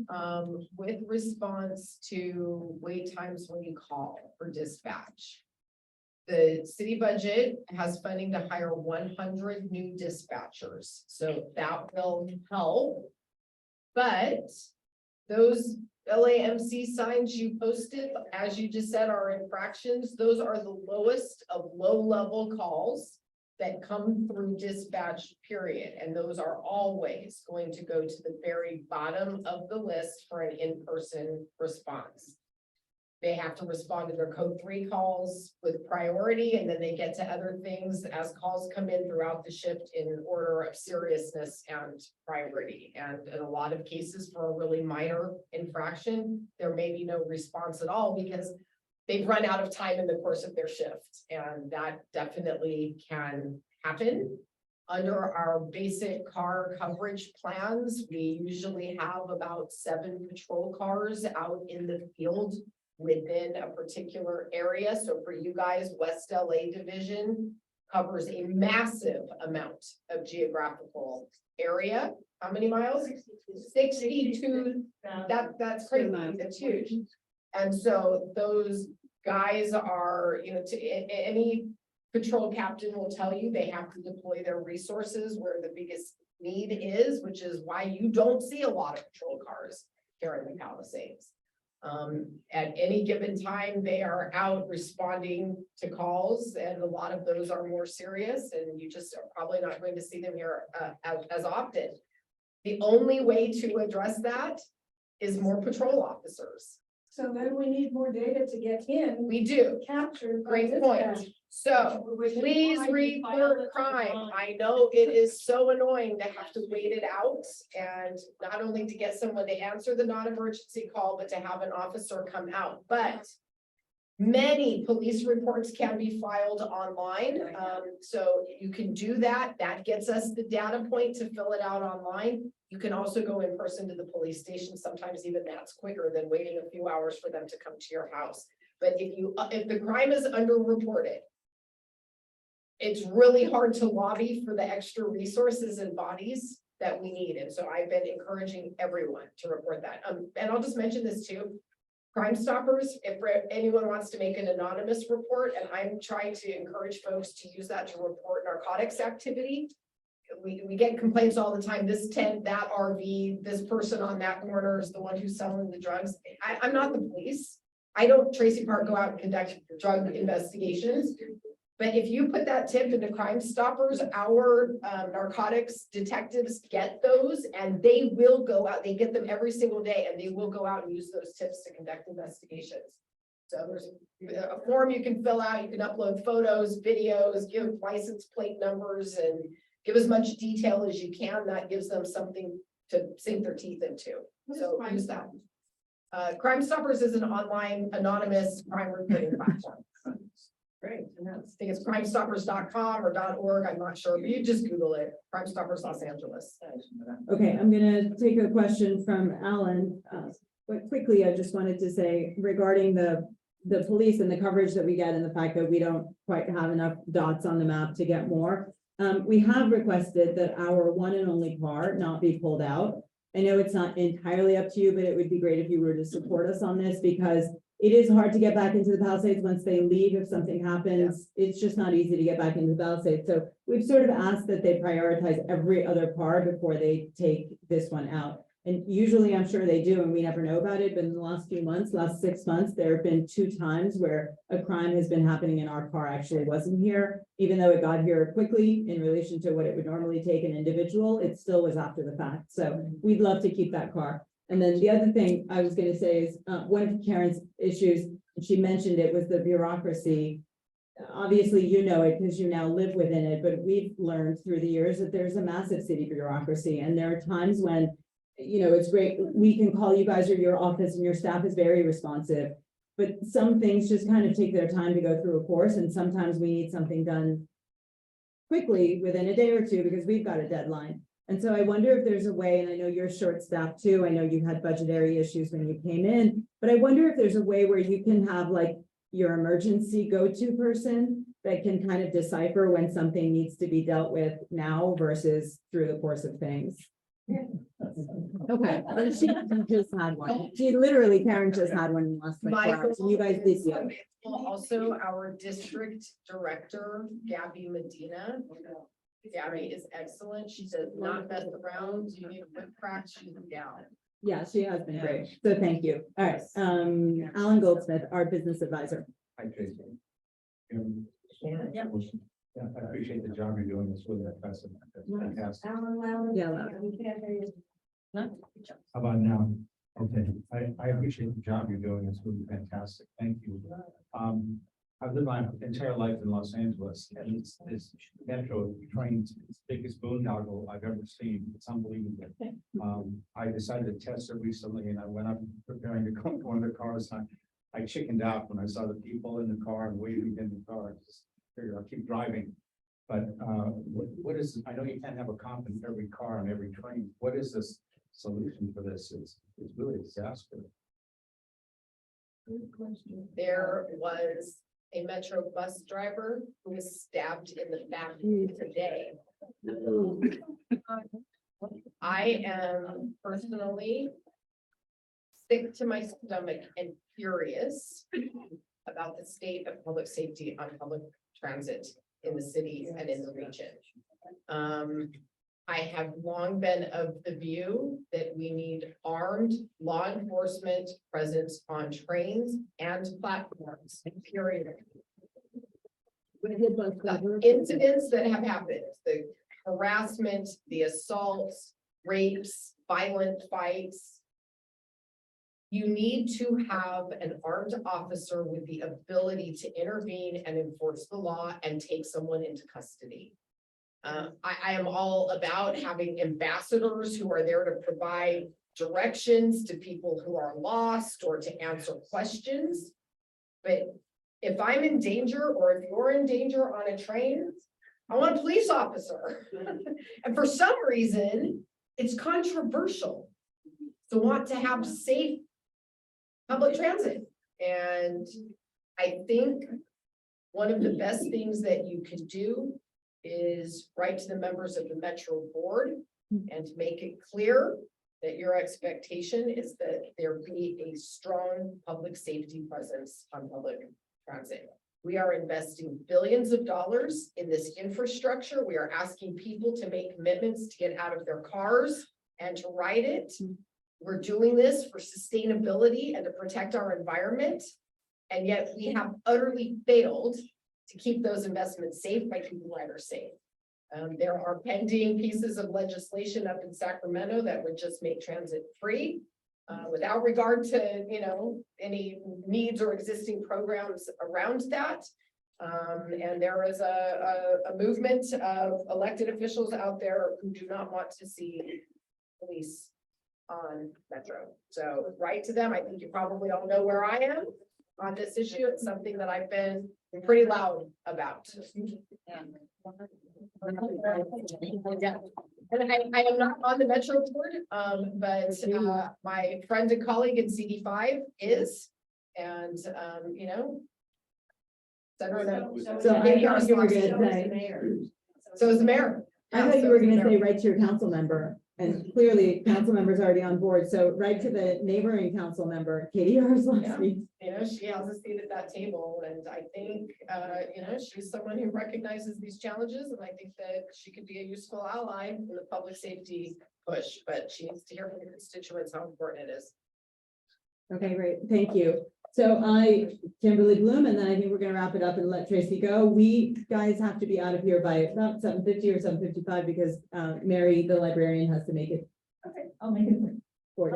with response to wait times when you call for dispatch. The city budget has funding to hire 100 new dispatchers, so that will help. But those LAMC signs you posted, as you just said, are infractions. Those are the lowest of low-level calls that come through dispatch, period. And those are always going to go to the very bottom of the list for an in-person response. They have to respond to their code 3 calls with priority, and then they get to other things as calls come in throughout the shift in order of seriousness and priority. And in a lot of cases for a really minor infraction, there may be no response at all because they've run out of time in the course of their shift, and that definitely can happen. Under our basic car coverage plans, we usually have about 7 patrol cars out in the field within a particular area. So for you guys, West LA Division covers a massive amount of geographical area. How many miles? 62. That's crazy. That's huge. And so those guys are, any patrol captain will tell you they have to deploy their resources where the biggest need is, which is why you don't see a lot of patrol cars here in the Palisades. At any given time, they are out responding to calls, and a lot of those are more serious, and you just are probably not going to see them here as often. The only way to address that is more patrol officers. So then we need more data to get in. We do. Captured. by Great dispatch. point. So please report crime. I know it is so annoying to have to wait it out, and not only to get someone to answer the non-emergency call, but to have an officer come out. But many police reports can be filed online. So you can do that. That gets us the data point to fill it out online. You can also go in person to the police station. Sometimes even that's quicker than waiting a few hours for them to come to your house. But if the crime is underreported, it's really hard to lobby for the extra resources and bodies that we need. And so I've been encouraging everyone to report that. And I'll just mention this too. Crime Stoppers, if anyone wants to make an anonymous report, and I'm trying to encourage folks to use that to report narcotics activity. We get complaints all the time, this tent, that RV, this person on that corner is the one who's selling the drugs. I'm not the police. I don't, Traci Park, go out and conduct drug investigations. But if you put that tip into Crime Stoppers, our narcotics detectives get those, and they will go out, they get them every single day, and they will go out and use those tips to conduct investigations. So there's a form you can fill out, you can upload photos, videos, give license plate numbers, and give as much detail as you can. That gives them something to sink their teeth into. So use that. Crime Stoppers is an online anonymous crime reporting platform. Great. I think it's crimestoppers.com or .org. I'm not sure, but you just Google it. Crime Stoppers Los Angeles. Okay, I'm gonna take a question from Alan. But quickly, I just wanted to say regarding the police and the coverage that we get and the fact that we don't quite have enough dots on the map to get more. We have requested that our one and only car not be pulled out. I know it's not entirely up to you, but it would be great if you were to support us on this, because it is hard to get back into the Palisades once they leave. If something happens, it's just not easy to get back into the Palisades. So we've sort of asked that they prioritize every other car before they take this one out. And usually I'm sure they do, and we never know about it. But in the last few months, last 6 months, there have been 2 times where a crime has been happening and our car actually wasn't here. Even though it got here quickly in relation to what it would normally take an individual, it still was after the fact. So we'd love to keep that car. And then the other thing I was going to say is one of Karen's issues, and she mentioned it, was the bureaucracy. Obviously, you know it because you now live within it, but we've learned through the years that there's a massive city bureaucracy. And there are times when, it's great. We can call you guys or your office and your staff is very responsive, but some things just kind of take their time to go through a course. And sometimes we need something done quickly within a day or two because we've got a deadline. And so I wonder if there's a way, and I know you're short-staffed too. I know you had budgetary issues when you came in, but I wonder if there's a way where you can have like your emergency go-to person that can kind of decipher when something needs to be dealt with now versus through the course of things. Okay, but she just had one. She literally, Karen just had one in the last 24 hours. and You guys did you. Also, our district director, Gabby Medina. Gabby is excellent. She does not mess around. You need to crack, she's down. Yeah, she has been great. So thank you. All right, Alan Goldsmith, our business advisor. Hi, Tracy. Yeah, I appreciate the job you're doing. It's really impressive. That's fantastic. Yeah, loud. How about now? Okay, I appreciate the job you're doing. It's really fantastic. Thank you. I've lived my entire life in Los Angeles, and it's this metro trains, it's the biggest boondoggle I've ever seen. It's unbelievable. I decided to test it recently, and I went up preparing to go into one of the cars, and I chickened out when I saw the people in the car and waving in the car. I just figured I'll keep driving. But what is, I know you can't have a cop in every car on every train. What is this solution for this? It's really a disaster. There was a Metro bus driver who was stabbed in the back today. I am personally sick to my stomach and furious about the state of public safety on public transit in the city and in the region. I have long been of the view that we need armed law enforcement presence on trains and platforms, period. The incidents that have happened, the harassment, the assaults, rapes, violent fights. You need to have an armed officer with the ability to intervene and enforce the law and take someone into custody. I am all about having ambassadors who are there to provide directions to people who are lost or to answer questions. But if I'm in danger, or if you're in danger on a train, I want a police officer. And for some reason, it's controversial to want to have safe public transit. And I think one of the best things that you can do is write to the members of the Metro Board and to make it clear that your expectation is that there be a strong public safety presence on public transit. We are investing billions of dollars in this infrastructure. We are asking people to make commitments to get out of their cars and to ride it. We're doing this for sustainability and to protect our environment. And yet we have utterly failed to keep those investments safe by keeping riders safe. There are pending pieces of legislation up in Sacramento that would just make transit free without regard to, any needs or existing programs around that. And there is a movement of elected officials out there who do not want to see police on Metro. So write to them. I think you probably all know where I am on this issue. It's something that I've been pretty loud about. And I am not on the Metro Board, but my friend and colleague in CD5 is, and So I thought you were gonna say, so is the mayor. I thought you were gonna say write to your council member, and clearly council member's already on board, so write to the neighboring council member, Katie Harslowski. She has a seat at that table, and I think, she's someone who recognizes these challenges, and I think that she could be a useful ally in the public safety push, but she needs to hear from her constituents how important it is. Okay, great, thank you. So Kimberly Bloom, and then I think we're gonna wrap it up and let Tracy go. We guys have to be out of here by about 7:50 or 7:55 because Mary, the librarian, has to make it. Okay, I'll make it quick. For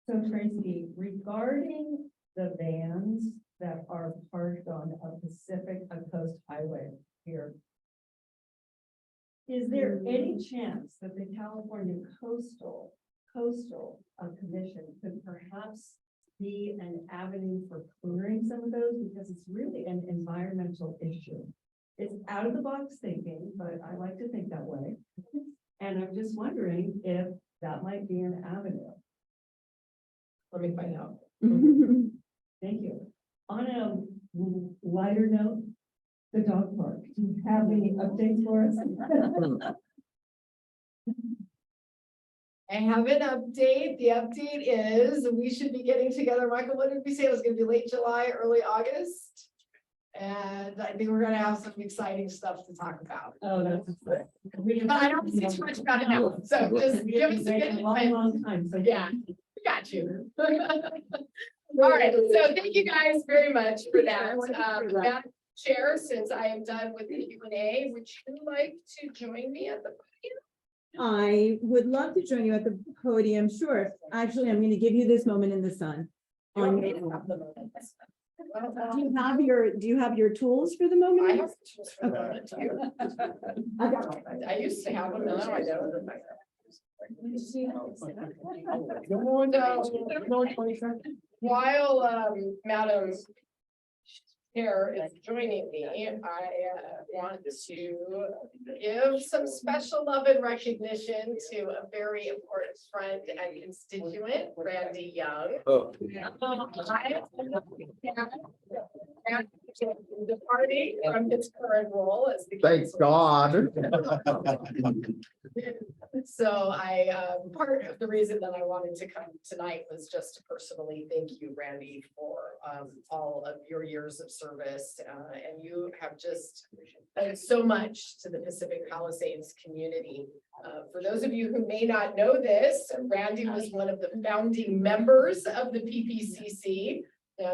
So Tracy, regarding the vans that are parked on a Pacific Coast Highway here, is there any chance that the California Coastal Commission could perhaps be an avenue for clearing some of those, because it's really an environmental issue? It's out of the box thinking, but I like to think that way. And I'm just wondering if that might be an avenue. Let me find out. Thank you. On a lighter note, Do you have any updates for us? I have an update. The update is we should be getting together. Michael, what did we say? It was gonna be late July, early August. And I think we're gonna have some exciting stuff to talk about. Oh, that's. But I don't see too much about it now, so just give us a good Long time, so. Yeah, we got you. All right, so thank you guys very much for that. Madam Chair, since I am done with the Q&A, would you like to join me at the I would love to join you at the podium. Sure. Actually, I'm going to give you this moment in the sun. On your- Do you have your tools for the I moment? have tools for that too. I used to have them, and now I don't. While Madam Chair is joining me, I want to give some special love and recognition to a very important friend and constituent, Randy Young. Oh. Departing from his current role as the. Thank God. So part of the reason that I wanted to come tonight was just to personally thank you, Randy, for all of your years of service. And you have just done so much to the Pacific Palisades community. For those of you who may not know this, Randy was one of the founding members of the PPCC.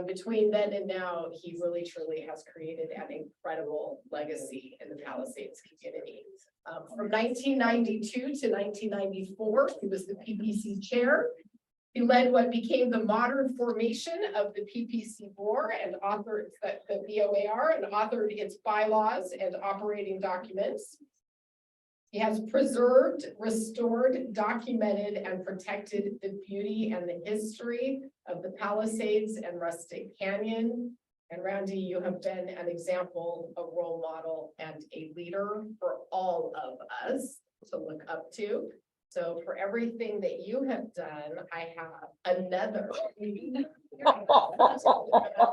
Between then and now, he really truly has created an incredible legacy in the Palisades community. From 1992 to 1994, he was the PPC chair. He led what became the modern formation of the PPC board and authored the BOAR and authored its bylaws and operating documents. He has preserved, restored, documented, and protected the beauty and the history of the Palisades and Rustic Canyon. And Randy, you have been an example, a role model, and a leader for all of us to look up to. So for everything that you have done, I have another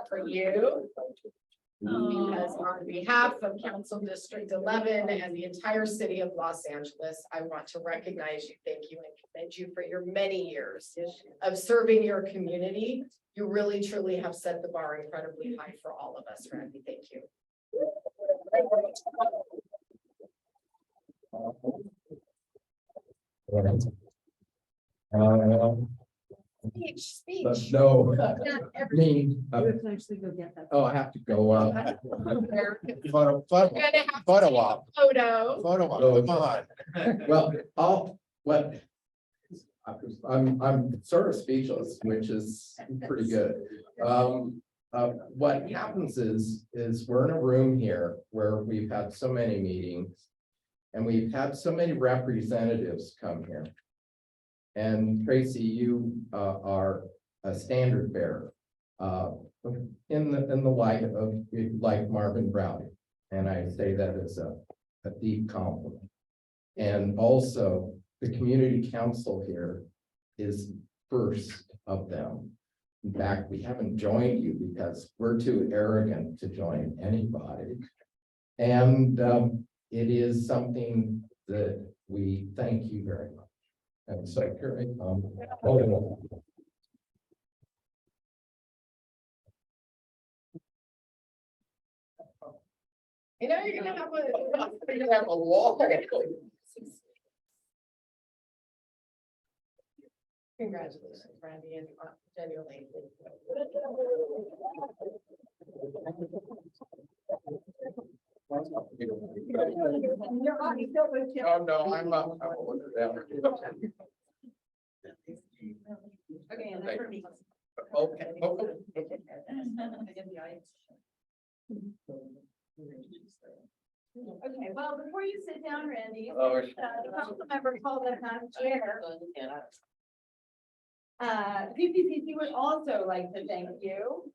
for you. Because on behalf of Council District 11 and the entire city of Los Angeles, I want to recognize you, thank you, and commend you for your many years of serving your community. You really truly have set the bar incredibly high for all of us, Randy. Thank you. Speech. No, Not I every- mean, You can actually go get that. oh, I have to go, You're photo gonna have photo to take a op. photo. Come on. Well, I'm sort of speechless, which is pretty good. What happens is we're in a room here where we've had so many meetings. And we've had so many representatives come here. And Traci, you are a standard bearer in the light of like Marvin Browning. And I say that as a deep compliment. And also the community council here is first of them. In fact, we haven't joined you because we're too arrogant to join anybody. And it is something that we thank you very much. And so, You know, you're gonna have a wall. Congratulations, Randy, and genuinely. oh no, I'm down. Okay, and Thank for me. Okay. Okay, well, before you sit down, Randy, Oh, the council member called us Madam Chair. PPCC would also like to thank you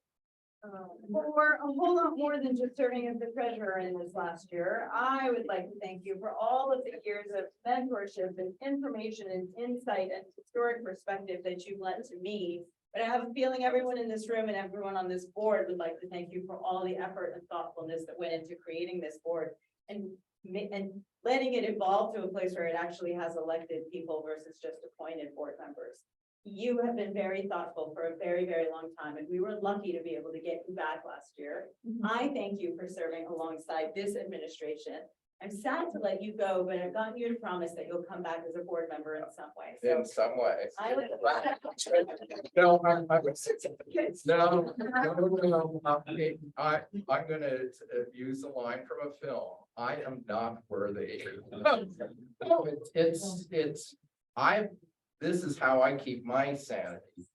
for a whole lot more than just serving as the treasurer in this last year. I would like to thank you for all of the years of mentorship and information and insight and historic perspective that you've lent to me But I have a feeling everyone in this room and everyone on this board would like to thank you for all the effort and thoughtfulness that went into creating this board and letting it evolve to a place where it actually has elected people versus just appointed board members. You have been very thoughtful for a very, very long time, and we were lucky to be able to get you back last year. I thank you for serving alongside this administration. I'm sad to let you go, but I've gotten you to promise that you'll come back as a board member in some way. So In some ways. I would. No, I'm gonna use a line from a film. I am not worthy. This is how I keep my sanity,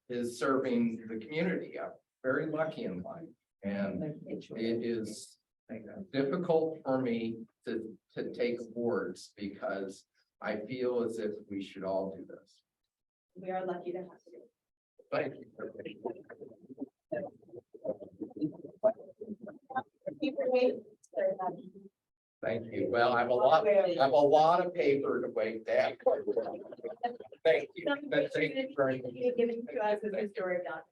is serving the community. I'm very lucky in life. And it is difficult for me to take awards because I feel as if we should all do this. We are lucky to have you. Thank you. Thank you. Well, I have a lot of paper to wait down. Thank you. Thank you very much. Given to us as a story of documents.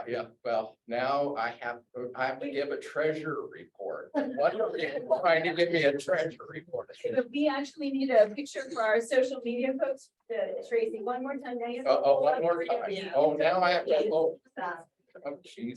Yeah, well, now I have to give a treasurer report. What are you trying to give me a treasurer report? But we actually need a picture for our social media folks. Tracy, one more time. Oh, one more time. Oh, now I have to, oh, Stop. oh, geez.